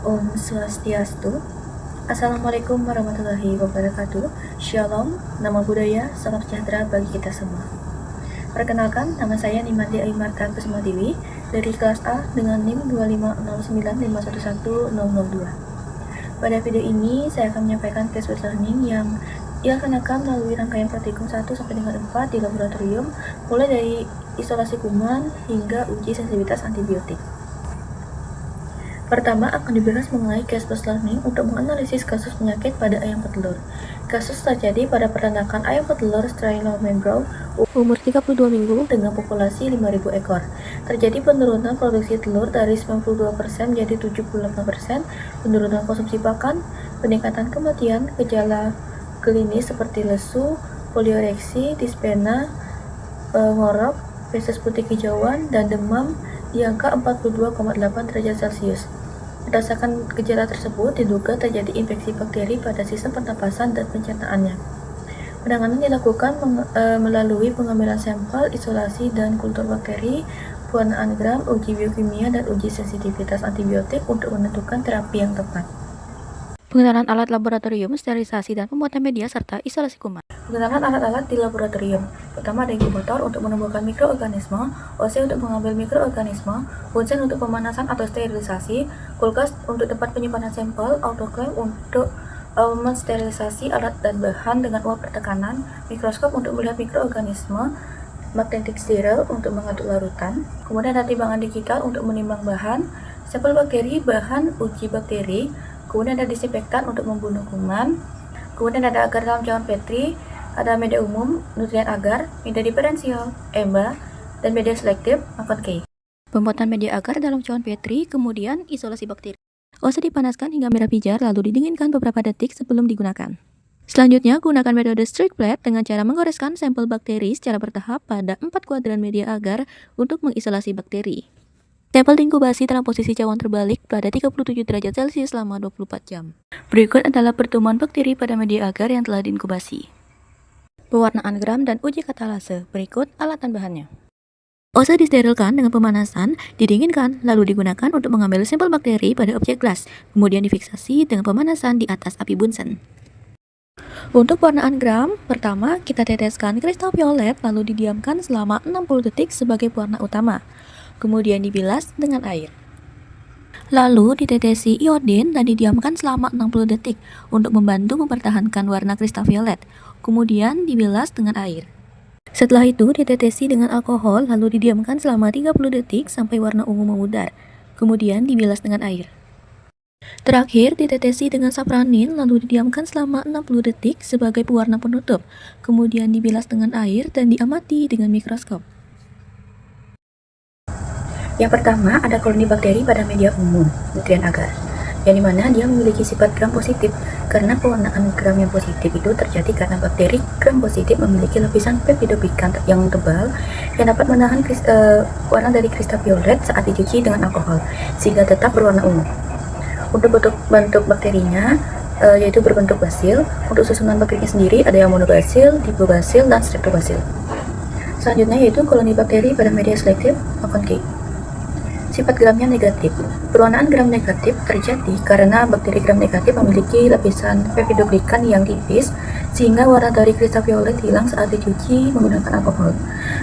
Om Swastiastu. Assalamualaikum warahmatullahi wabarakatuh. Shalom, nama budaya, salam sejahtera bagi kita semua. Perkenalkan, nama saya Nimandi Aimarta Kusumadiwi dari kelas A dengan NIM 25095111002. Pada video ini, saya akan menyampaikan case-based learning yang dilaksanakan melalui rangkaian praktikum 1 sampai dengan 4 di laboratorium, mulai dari isolasi kuman hingga uji sensitivitas antibiotik. Pertama, akan dibahas mengenai case-based learning untuk menganalisis kasus penyakit pada ayam petelur. Kasus terjadi pada peternakan ayam petelur Strelomembrow umur 32 minggu dengan populasi 5.000 ekor. Terjadi penurunan produksi telur dari 92% menjadi 78%, penurunan konsumsi pakan, peningkatan kematian, gejala klinis seperti lesu, polioreksi, dispena, ngorok, feses putih hijauan, dan demam di angka 42,8 derajat Celcius. Berdasarkan gejala tersebut, diduga terjadi infeksi bakteri pada sistem pernapasan dan pencernaannya. Penanganan dilakukan melalui pengambilan sampel, isolasi dan kultur bakteri, pewarnaan gram, uji biokimia, dan uji sensitivitas antibiotik untuk menentukan terapi yang tepat. Pengenalan alat laboratorium, sterilisasi, dan pembuatan media, serta isolasi kuman. Pengenalan alat-alat di laboratorium. Pertama ada inkubator untuk menumbuhkan mikroorganisme, OC untuk mengambil mikroorganisme, Bunsen untuk pemanasan atau sterilisasi, kulkas untuk tempat penyimpanan sampel, autoclave untuk mensterilisasi alat dan bahan dengan uap bertekanan, mikroskop untuk melihat mikroorganisme, magnetic steril untuk mengatur larutan, kemudian ada timbangan digital untuk menimbang bahan, sampel bakteri, bahan uji bakteri, kemudian ada disinfektan untuk membunuh kuman, kemudian ada agar dalam cawan Petri, ada media umum, nutrien agar, media diferensial, EMBA, dan media selektif, makan K. Pembuatan media agar dalam cawan Petri, kemudian isolasi bakteri. OC dipanaskan hingga merah pijar lalu didinginkan beberapa detik sebelum digunakan. Selanjutnya, gunakan metode streak plate dengan cara menggoreskan sampel bakteri secara bertahap pada 4 kuadran media agar untuk mengisolasi bakteri. Sampel diinkubasi dalam posisi cawan terbalik pada 37 derajat Celcius selama 24 jam. Berikut adalah pertemuan bakteri pada media agar yang telah diinkubasi. Pewarnaan gram dan uji katalase. Berikut alatan bahannya. OC disterilkan dengan pemanasan, didinginkan, lalu digunakan untuk mengambil sampel bakteri pada objek gelas, kemudian difiksasi dengan pemanasan di atas api Bunsen. Untuk pewarnaan gram, pertama kita teteskan kristal violet lalu didiamkan selama 60 detik sebagai pewarna utama. Kemudian dibilas dengan air. Lalu ditetesi iodin dan didiamkan selama 60 detik untuk membantu mempertahankan warna kristal violet. Kemudian dibilas dengan air. Setelah itu ditetesi dengan alkohol lalu didiamkan selama 30 detik sampai warna ungu memudar. Kemudian dibilas dengan air. Terakhir ditetesi dengan sapranin lalu didiamkan selama 60 detik sebagai pewarna penutup. Kemudian dibilas dengan air dan diamati dengan mikroskop. Yang pertama ada koloni bakteri pada media umum, nutrien agar, yang dimana dia memiliki sifat gram positif karena pewarnaan gram yang positif itu terjadi karena bakteri gram positif memiliki lapisan peptidopikan yang tebal yang dapat menahan warna dari kristal violet saat dicuci dengan alkohol sehingga tetap berwarna ungu. Untuk bentuk bakterinya yaitu berbentuk basil. Untuk susunan bakterinya sendiri ada yang monobasil, dipobasil, dan streptobasil. Selanjutnya yaitu koloni bakteri pada media selektif maupun K. Sifat gramnya negatif. Pewarnaan gram negatif terjadi karena bakteri gram negatif memiliki lapisan peptidoglikan yang tipis sehingga warna dari kristal violet hilang saat dicuci menggunakan alkohol.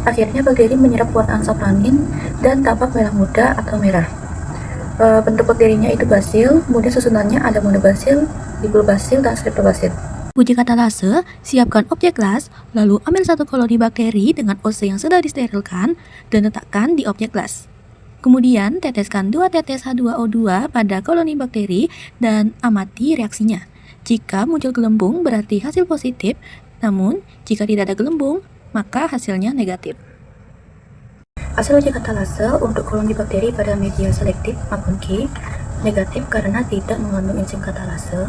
Akhirnya bakteri menyerap warna sapranin dan tampak merah muda atau merah. Bentuk bakterinya itu basil, kemudian susunannya ada monobasil, dipobasil, dan streptobasil. Uji katalase, siapkan objek gelas, lalu ambil satu koloni bakteri dengan OC yang sudah disterilkan dan letakkan di objek gelas. Kemudian teteskan 2 tetes H2O2 pada koloni bakteri dan amati reaksinya. Jika muncul gelembung berarti hasil positif, namun jika tidak ada gelembung maka hasilnya negatif. Hasil uji katalase untuk koloni bakteri pada media selektif maupun K negatif karena tidak mengandung enzim katalase.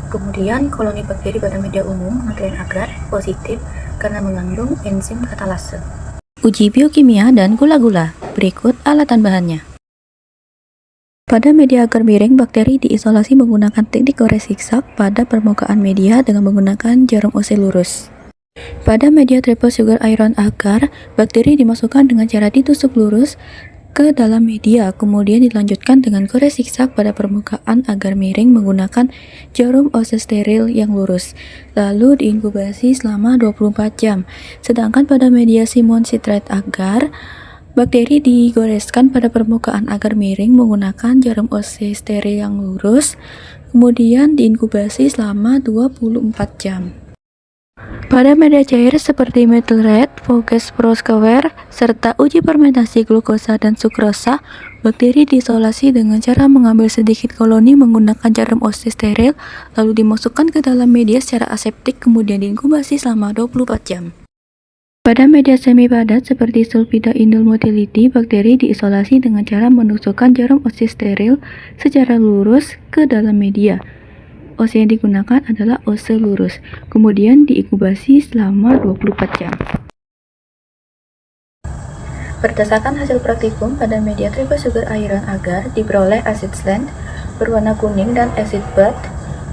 Kemudian koloni bakteri pada media umum nutrien agar positif karena mengandung enzim katalase. Uji biokimia dan gula-gula. Berikut alatan bahannya. Pada media agar miring, bakteri diisolasi menggunakan teknik gores zigzag pada permukaan media dengan menggunakan jarum OC lurus. Pada media triple sugar iron agar, bakteri dimasukkan dengan cara ditusuk lurus ke dalam media, kemudian dilanjutkan dengan gores zigzag pada permukaan agar miring menggunakan jarum ose steril yang lurus, lalu diinkubasi selama 24 jam. Sedangkan pada media Simon citrate agar, bakteri digoreskan pada permukaan agar miring menggunakan jarum ose steril yang lurus, kemudian diinkubasi selama 24 jam. Pada media cair seperti methyl red, Voges Proskauer, serta uji fermentasi glukosa dan sukrosa, bakteri diisolasi dengan cara mengambil sedikit koloni menggunakan jarum ose steril, lalu dimasukkan ke dalam media secara aseptik kemudian diinkubasi selama 24 jam. Pada media semi padat seperti sulfida indol motility, bakteri diisolasi dengan cara menusukkan jarum ose steril secara lurus ke dalam media. Ose yang digunakan adalah ose lurus, kemudian diinkubasi selama 24 jam. Berdasarkan hasil praktikum pada media triple sugar iron agar diperoleh asid slend berwarna kuning dan asid bud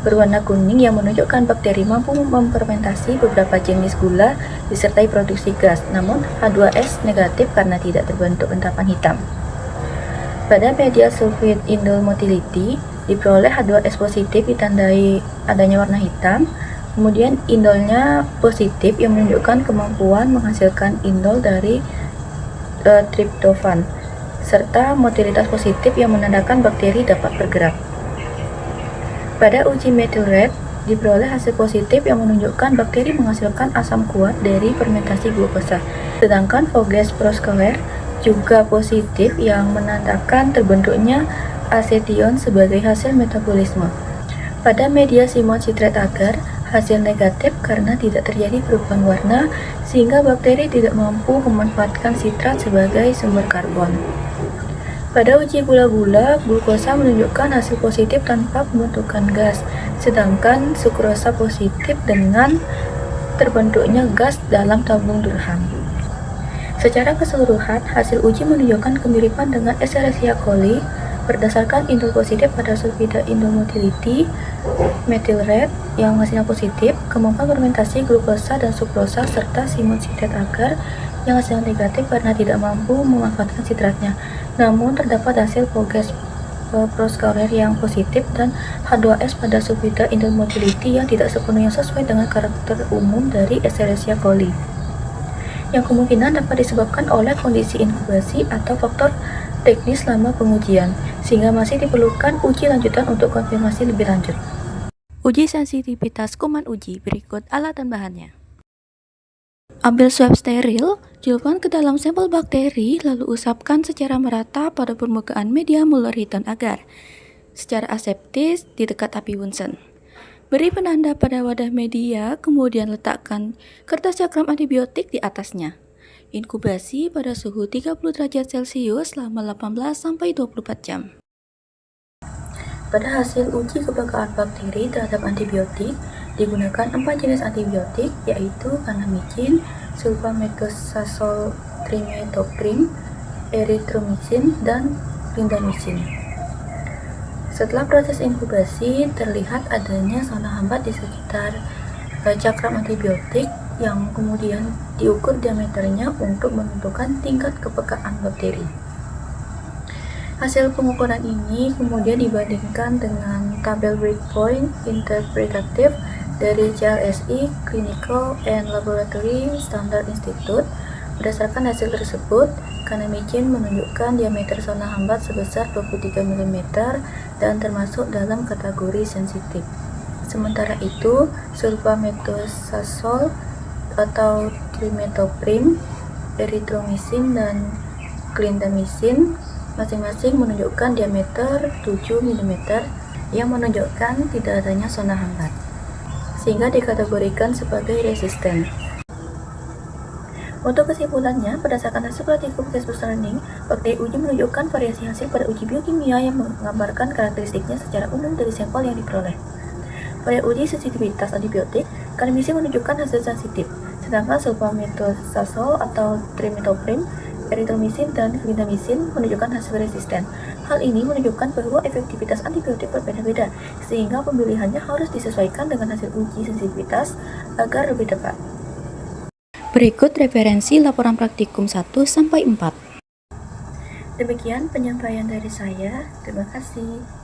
berwarna kuning yang menunjukkan bakteri mampu memfermentasi beberapa jenis gula disertai produksi gas, namun H2S negatif karena tidak terbentuk endapan hitam. Pada media sulfide indol motility diperoleh H2S positif ditandai adanya warna hitam, kemudian indolnya positif yang menunjukkan kemampuan menghasilkan indol dari triptofan, serta motilitas positif yang menandakan bakteri dapat bergerak. Pada uji methyl red diperoleh hasil positif yang menunjukkan bakteri menghasilkan asam kuat dari fermentasi glukosa, sedangkan Voges Proskauer juga positif yang menandakan terbentuknya asetion sebagai hasil metabolisme. Pada media Simon citrate agar, hasil negatif karena tidak terjadi perubahan warna sehingga bakteri tidak mampu memanfaatkan sitrat sebagai sumber karbon. Pada uji gula-gula, glukosa menunjukkan hasil positif tanpa pembentukan gas, sedangkan sukrosa positif dengan terbentuknya gas dalam tabung Durham. Secara keseluruhan, hasil uji menunjukkan kemiripan dengan Escherichia coli. Berdasarkan indol positif pada sulfida indol motility, methyl red yang hasilnya positif, kemampuan fermentasi glukosa dan sukrosa, serta Simon citrate agar yang hasilnya negatif karena tidak mampu memanfaatkan sitratnya. Namun terdapat hasil Voges Proskauer yang positif dan H2S pada sulfida indol motility yang tidak sepenuhnya sesuai dengan karakter umum dari Escherichia coli, yang kemungkinan dapat disebabkan oleh kondisi inkubasi atau faktor teknis selama pengujian, sehingga masih diperlukan uji lanjutan untuk konfirmasi lebih lanjut. Uji sensitivitas kuman uji, berikut alat dan bahannya. Ambil swab steril, celupkan ke dalam sampel bakteri, lalu usapkan secara merata pada permukaan media Muller-Hitton agar. Secara aseptis di dekat api Bunsen. Beri penanda pada wadah media, kemudian letakkan kertas cakram antibiotik di atasnya. Inkubasi pada suhu 30 derajat Celcius selama 18-24 jam. Pada hasil uji kepekaan bakteri terhadap antibiotik, digunakan 4 jenis antibiotik, yaitu kanamicin, sulfamethoxazole trimethoprim, erythromycin, dan clindamycin. Setelah proses inkubasi, terlihat adanya zona hambat di sekitar cakram antibiotik yang kemudian diukur diameternya untuk menentukan tingkat kepekaan bakteri. Hasil pengukuran ini kemudian dibandingkan dengan tabel breakpoint interpretatif dari CLSI Clinical and Laboratory Standard Institute. Berdasarkan hasil tersebut, kanamicin menunjukkan diameter zona hambat sebesar 23 mm dan termasuk dalam kategori sensitif. Sementara itu, sulfamethoxazole atau trimethoprim, erythromycin, dan clindamycin masing-masing menunjukkan diameter 7 mm yang menunjukkan tidak adanya zona hambat, sehingga dikategorikan sebagai resisten. Untuk kesimpulannya, berdasarkan hasil praktikum case learning, bakteri uji menunjukkan variasi hasil pada uji biokimia yang menggambarkan karakteristiknya secara umum dari sampel yang diperoleh. Pada uji sensitivitas antibiotik, kanamicin menunjukkan hasil sensitif, sedangkan sulfamethoxazole atau trimethoprim, erythromycin, dan clindamycin menunjukkan hasil resisten. Hal ini menunjukkan bahwa efektivitas antibiotik berbeda-beda, sehingga pemilihannya harus disesuaikan dengan hasil uji sensitivitas agar lebih tepat. Berikut referensi laporan praktikum 1-4. Demikian penyampaian dari saya. Terima kasih.